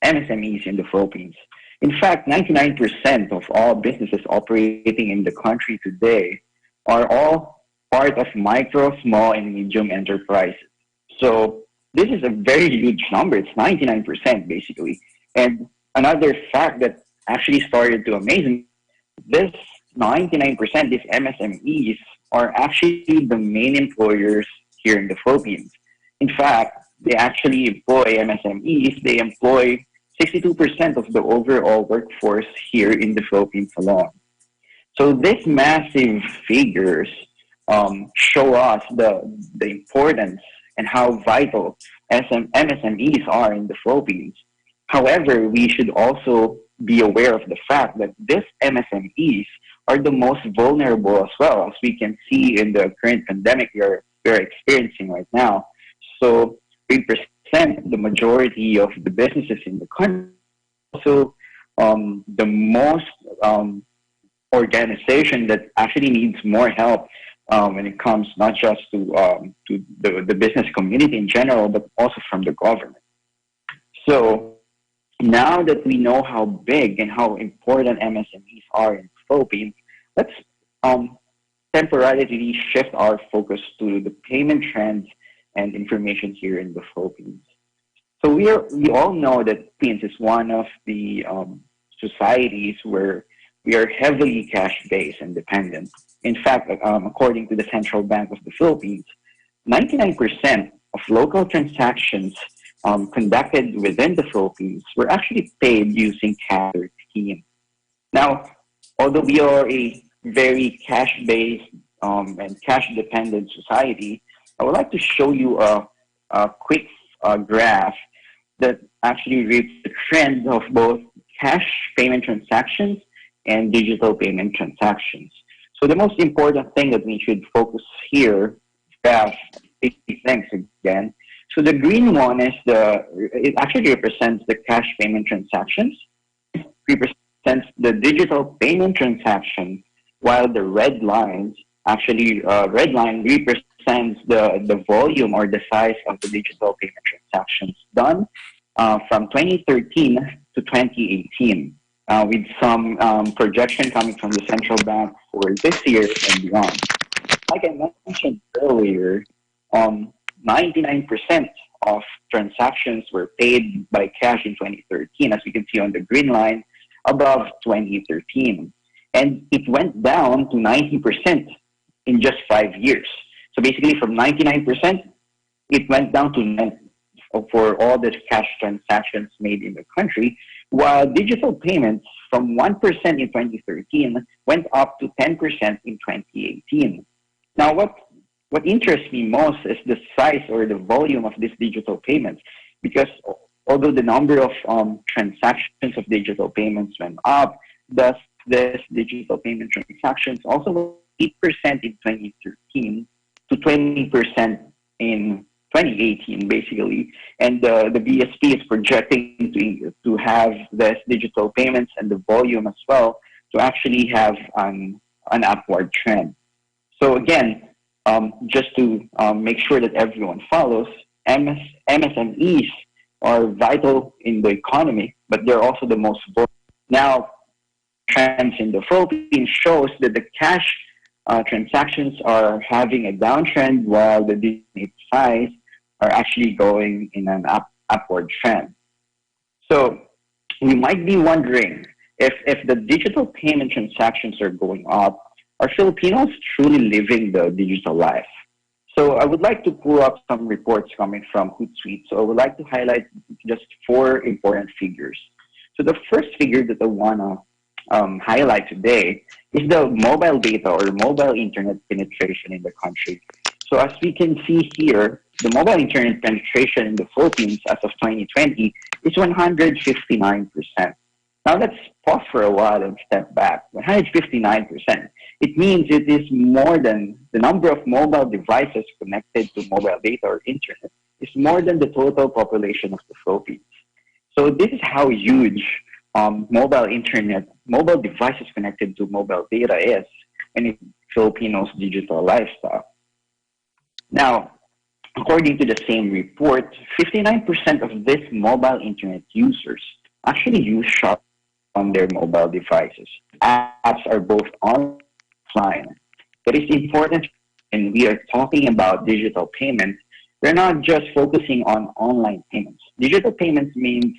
MSMEs in the Philippines. In fact, 99% of all businesses operating in the country today are all part of micro, small, and medium enterprises. So this is a very huge number. It's 99% basically. And another fact that actually started to amaze me, this 99%, these MSMEs are actually the main employers here in the Philippines. In fact, they actually employ MSMEs. They employ 62% of the overall workforce here in the Philippines alone. So these massive figures show us the importance and how vital MSMEs are in the Philippines. However, we should also be aware of the fact that these MSMEs are the most vulnerable as well, as we can see in the current pandemic we're experiencing right now. So we represent the majority of the businesses in the country. Also, the most organization that actually needs more help when it comes not just to the business community in general, but also from the government. So now that we know how big and how important MSMEs are in the Philippines, let's temporarily shift our focus to the payment trends and information here in the Philippines. So we all know that Philippines is one of the societies where we are heavily cash-based and dependent. In fact, according to the Central Bank of the Philippines, 99% of local transactions conducted within the Philippines were actually paid using cash 13. Now, although we are a very cash-based and cash-dependent society, I would like to show you a quick graph that actually reads the trend of both cash payment transactions and digital payment transactions. So the most important thing that we should focus here, thanks again. So the green one is it actually represents the cash payment transactions, represents the digital payment transaction, while the red lines red line represents the volume or the size of the digital payment transactions done from 2013 to 2018, with some projection coming from the central bank for this year and beyond. Like I mentioned earlier, 99% of transactions were paid by cash in 2013, as we can see on the green line above 2013. And it went down to 90% in just 5 years. So basically from 99%, it went down to 90% for all the cash transactions made in the country, while digital payments from 1% in 2013 went up to 10% in 2018. Now, what interests me most is the size or the volume of these digital payments, because although the number of transactions of digital payments went up, thus this digital payment transactions also went 8% in 2013 to 20% in 2018, basically. And the BSP is projecting to have this digital payments and the volume as well to actually have an upward trend. So again, just to make sure that everyone follows, MSMEs are vital in the economy, but they're also the most vulnerable. Now, trends in the Philippines shows that the cash transactions are having a downtrend, while the digital size are actually going in an upward trend. So we might be wondering if the digital payment transactions are going up, are Filipinos truly living the digital life? So I would like to pull up some reports coming from Hootsuite. So I would like to highlight just 4 important figures. So the first figure that I want to highlight today is the mobile data or mobile internet penetration in the country. So as we can see here, the mobile internet penetration in the Philippines as of 2020 is 159%. Now let's pause for a while and step back. 159%. It means it is more than the number of mobile devices connected to mobile data or internet is more than the total population of the Philippines. So this is how huge mobile devices connected to mobile data is in Filipinos' digital lifestyle. Now, according to the same report, 59% of this mobile internet users actually use shop on their mobile devices. Apps are both online. It is important when we are talking about digital payments, we're not just focusing on online payments. Digital payments means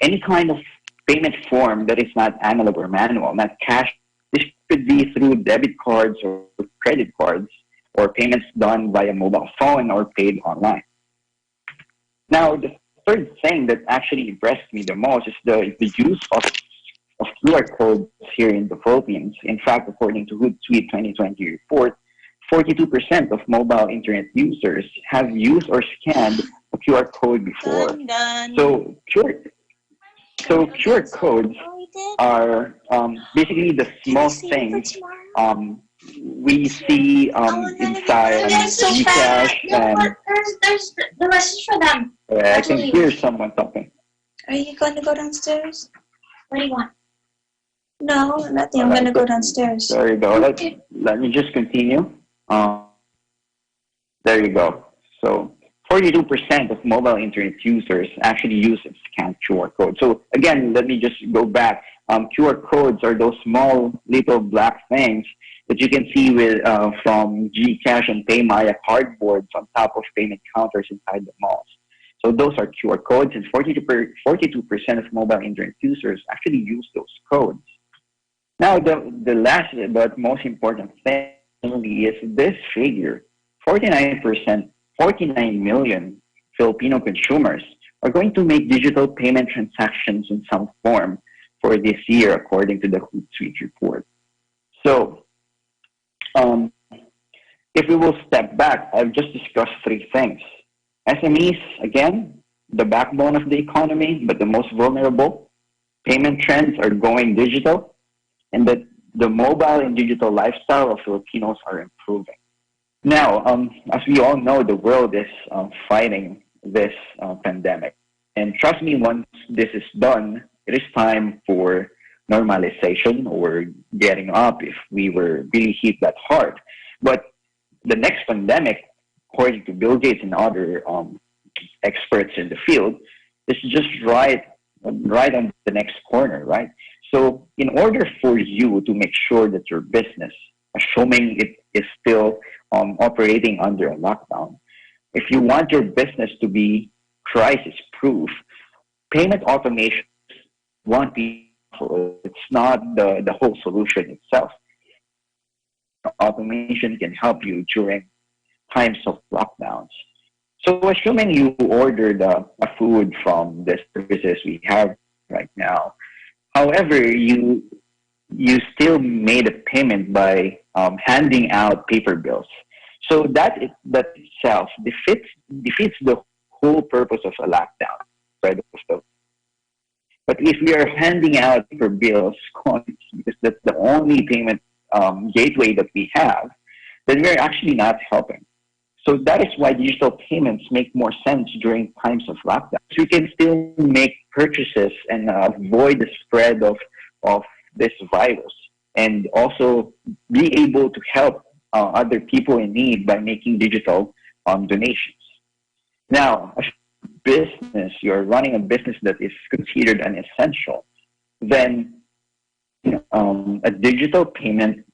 any kind of payment form that is not analog or manual, not cash. This could be through debit cards or credit cards, or payments done via mobile phone or paid online. Now, the third thing that actually impressed me the most is the use of QR codes here in the Philippines. In fact, according to Hootsuite 2020 report, 42% of mobile internet users have used or scanned a QR code before. So QR codes are basically the small things we see inside Gcash and there's the message for them. I can hear someone talking. Are you going to go downstairs? What do you want? No, nothing. I'm going to go downstairs. There you go. Let me just continue. There you go. So 42% of mobile internet users actually use and scan QR codes. So again, let me just go back. QR codes are those small little black things that you can see with from Gcash and PayMaya cardboards on top of payment counters inside the malls. So those are QR codes, and 42% of mobile internet users actually use those codes. Now, the last but most important thing is this figure. 49%, 49 million Filipino consumers are going to make digital payment transactions in some form for this year, according to the Hootsuite report. So, if we will step back, I've just discussed three things. SMEs, again, the backbone of the economy, but the most vulnerable. Payment trends are going digital, and that the mobile and digital lifestyle of Filipinos are improving. Now, as we all know, the world is fighting this pandemic. And trust me, once this is done, it is time for normalization or getting up if we were really hit that hard. But the next pandemic, according to Bill Gates and other experts in the field, is just right on the next corner, right? So in order for you to make sure that your business, assuming it is still operating under a lockdown, if you want your business to be crisis-proof, payment automation won't be. It's not the whole solution itself. Automation can help you during times of lockdowns. So assuming you ordered a food from the services we have right now, however, you still made a payment by handing out paper bills. So that itself defeats the whole purpose of a lockdown. Right? But if we are handing out paper bills, coins, because that's the only payment gateway that we have, then we're actually not helping. So that is why digital payments make more sense during times of lockdown. So we can still make purchases and avoid the spread of this virus, and also be able to help other people in need by making digital donations. Now, as a business, you're running a business that is considered an essential, then a digital payment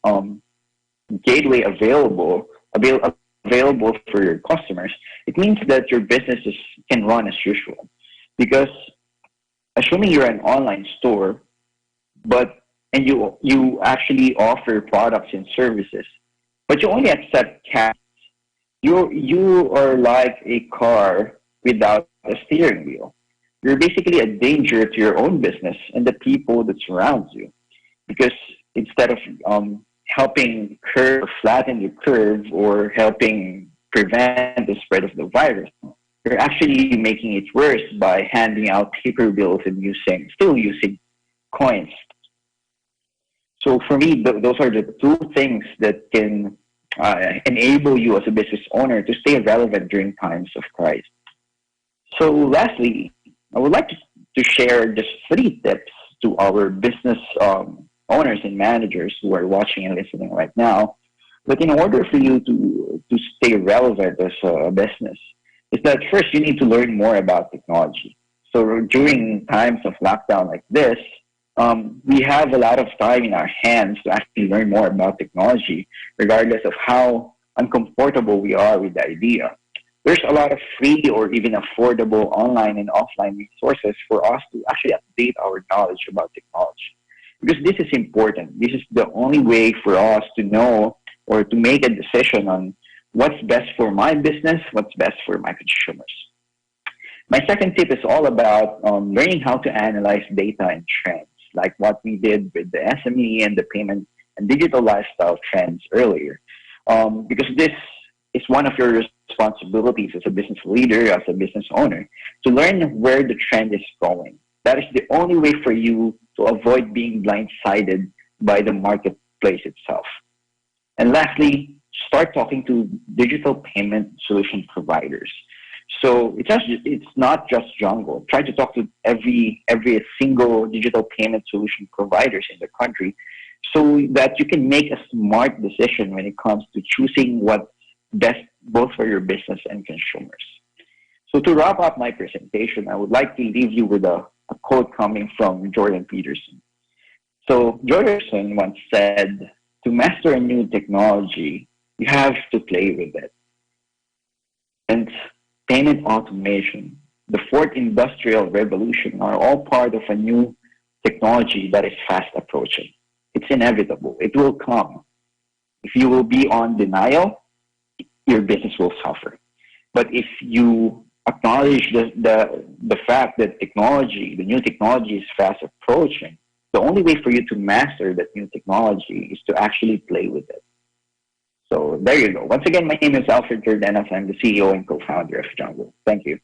gateway available for your customers, it means that your businesses can run as usual. Because assuming you're an online store, and you actually offer products and services, but you only accept cash, you are like a car without a steering wheel. You're basically a danger to your own business and the people that surround you. Because instead of helping curve, flatten the curve, or helping prevent the spread of the virus. You're actually making it worse by handing out paper bills and still using coins. So for me, those are the two things that can enable you as a business owner to stay relevant during times of crisis. So lastly, I would like to share just 3 tips to our business owners and managers who are watching and listening right now. But in order for you to stay relevant as a business, is that first you need to learn more about technology. So during times of lockdown like this, we have a lot of time in our hands to actually learn more about technology, regardless of how uncomfortable we are with the idea. There's a lot of free or even affordable online and offline resources for us to actually update our knowledge about technology. Because this is important. This is the only way for us to know or to make a decision on what's best for my business, what's best for my consumers. My second tip is all about learning how to analyze data and trends, like what we did with the SME and the payment and digital lifestyle trends earlier. Because this is one of your responsibilities as a business leader, as a business owner, to learn where the trend is going. That is the only way for you to avoid being blindsided by the marketplace itself. And lastly, start talking to digital payment solution providers. So it's not just Jungle. Try to talk to every single digital payment solution providers in the country so that you can make a smart decision when it comes to choosing what's best both for your business and consumers. So to wrap up my presentation, I would like to leave you with a quote coming from Jordan Peterson. So Jordan once said, to master a new technology, you have to play with it. And payment automation, the fourth industrial revolution are all part of a new technology that is fast approaching. It's inevitable. It will come. If you will be on denial, your business will suffer. But if you acknowledge the fact that technology, the new technology is fast approaching, the only way for you to master that new technology is to actually play with it. So there you go. Once again, my name is Alfred Jordanas. I'm the CEO and co-founder of Jungle. Thank you.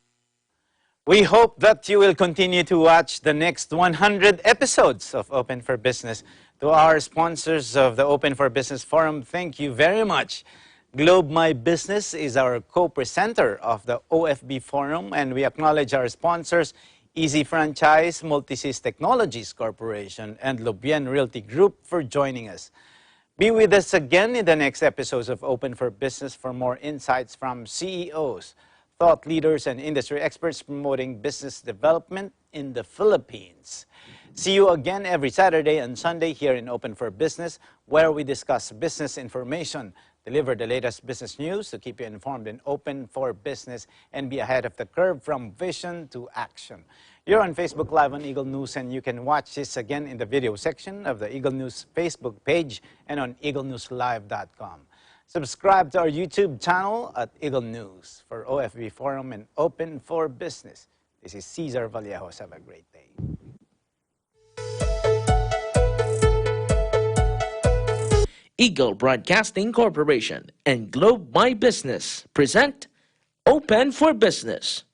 We hope that you will continue to watch the next 100 episodes of Open for Business. To our sponsors of the Open for Business Forum, thank you very much. Globe My Business is our co-presenter of the OFB Forum, and we acknowledge our sponsors, Easy Franchise, Multisys Technologies Corporation, and Lubien Realty Group for joining us. Be with us again in the next episodes of Open for Business for more insights from CEOs, thought leaders, and industry experts promoting business development in the Philippines. See you again every Saturday and Sunday here in Open for Business, where we discuss business information, deliver the latest business news to keep you informed and open for business and be ahead of the curve from vision to action. You're on Facebook Live on Eagle News, and you can watch this again in the video section of the Eagle News Facebook page and on eaglenewslive.com. Subscribe to our YouTube channel at Eagle News. For OFB Forum and Open for Business, this is Cesar Vallejos. Have a great day. Eagle Broadcasting Corporation and Globe My Business present Open for Business.